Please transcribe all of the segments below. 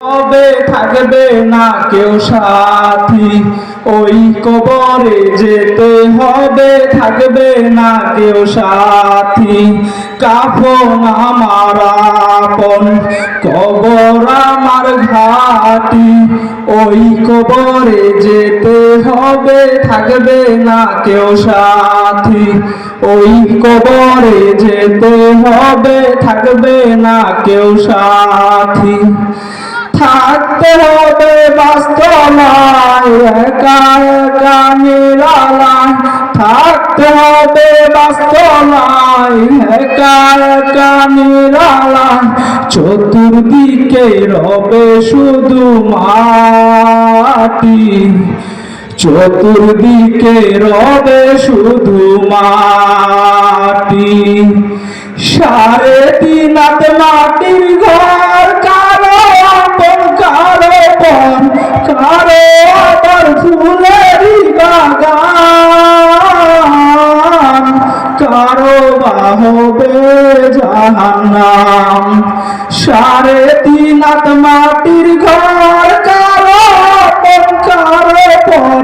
হবে থাকবে না কেউ সাথী, ওই কবরে যেতে হবে থাকবে না কেউ সাথী। কাফন আমার আপন, কবর আমার ঘাটি, ওই কবরে যেতে হবে থাকবে না কেউ সাথী, ওই কবরে যেতে হবে থাকবে না কেউ সাথী। থাকতে হবে বাস্তলায় একা একা নিরালায়, থাকতে হবে বাস্তলায় একা একা নিরালায়, চতুর্দিকে রবে শুধু মাটি, চতুর্দিকে রবে শুধু মাটি। 3.5 হাত মাটির ঘর, কারো আপন কারো পর, কারো আবার ফুলেরই বাগান, কারো বা হবে জাহান্নাম। 3.5 হাত মাটির ঘর, কারো আপন কারো পর,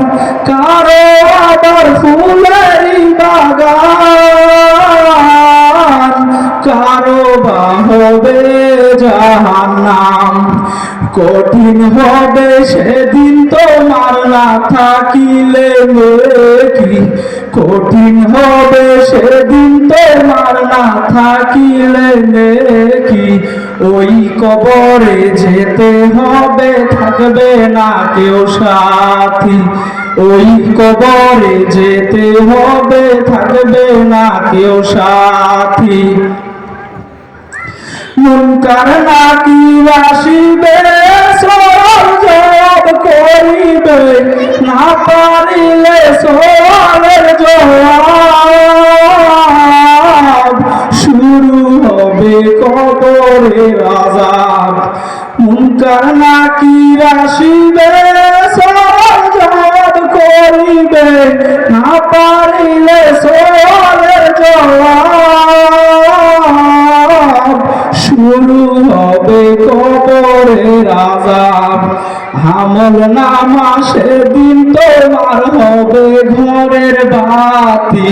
কারো আবার ফুলেরই বাগান, কারো বা হবে জাহান্নাম। কঠিন হবে সেদিন তোমার না থাকিলে নেকি, কঠিন হবে সেদিন তোমার না থাকিলে নেকি, ওই কবরে যেতে হবে থাকবে না কেউ সাথী, ওই কবরে যেতে হবে থাকবে না কেউ সাথী। মুনকার নাকির আসিবে, সওয়াল জবাব করিবে, না পারিলে সওয়ালের জবাব, শুরু হবে কবরের আযাব। মুনকার নাকির আসিবে, সওয়াল জবাব করিবে, না পারিলে সওয়ালের জবাব, শুরু হবে কবরের আযাব। আমল নামা সেদিন তোমার হবে ঘরের বাতি,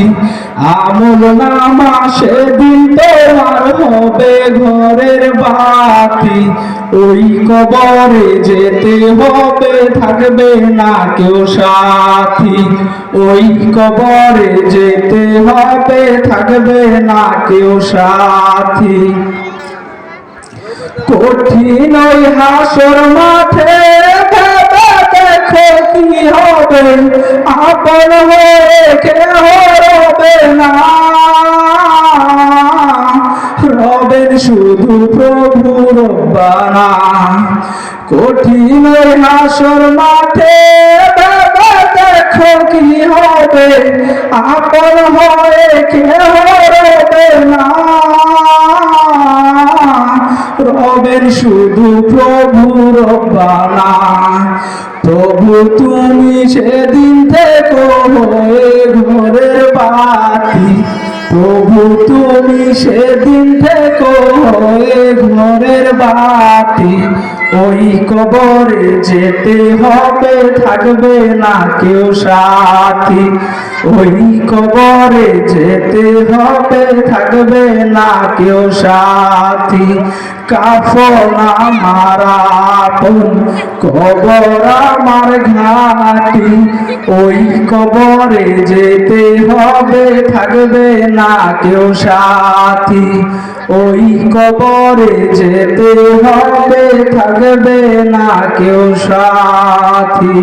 আমল নামা সেদিন তোমার হবে ঘরের বাতি, ওই কবরে যেতে হবে থাকবে না কেউ সাথী, ওই কবরে যেতে হবে থাকবে না কেউ সাথী। কঠিন ওই হাসর মাঠে ভেবে দেখো কি হবে, আপন হয়ে কেহ রবে না, রবেন শুধু প্রভু রব্বানা। কঠিন ওই হাসর মাঠে ভেবে দেখো কি হবে, আপন হয়ে কেহ রবে না, রবেন শুধু প্রভু রব্বানা। প্রভু তুমি সেদিন থেকো হয়ে ঘরের বাতি, প্রভু তুমি সেদিন থেকো হয়ে ঘরের বাতি, ওই কবরে যেতে হবে থাকবে না কেউ সাথী, ওই কবরে যেতে হবে থাকবে না কেউ সাথী। কাফন আমার আপন, কবর আমার ঘাটি, ওই কবরে যেতে হবে থাকবে না কেউ সাথী, ওই কবরে যেতে হবে থাকবে না কেউ সাথী।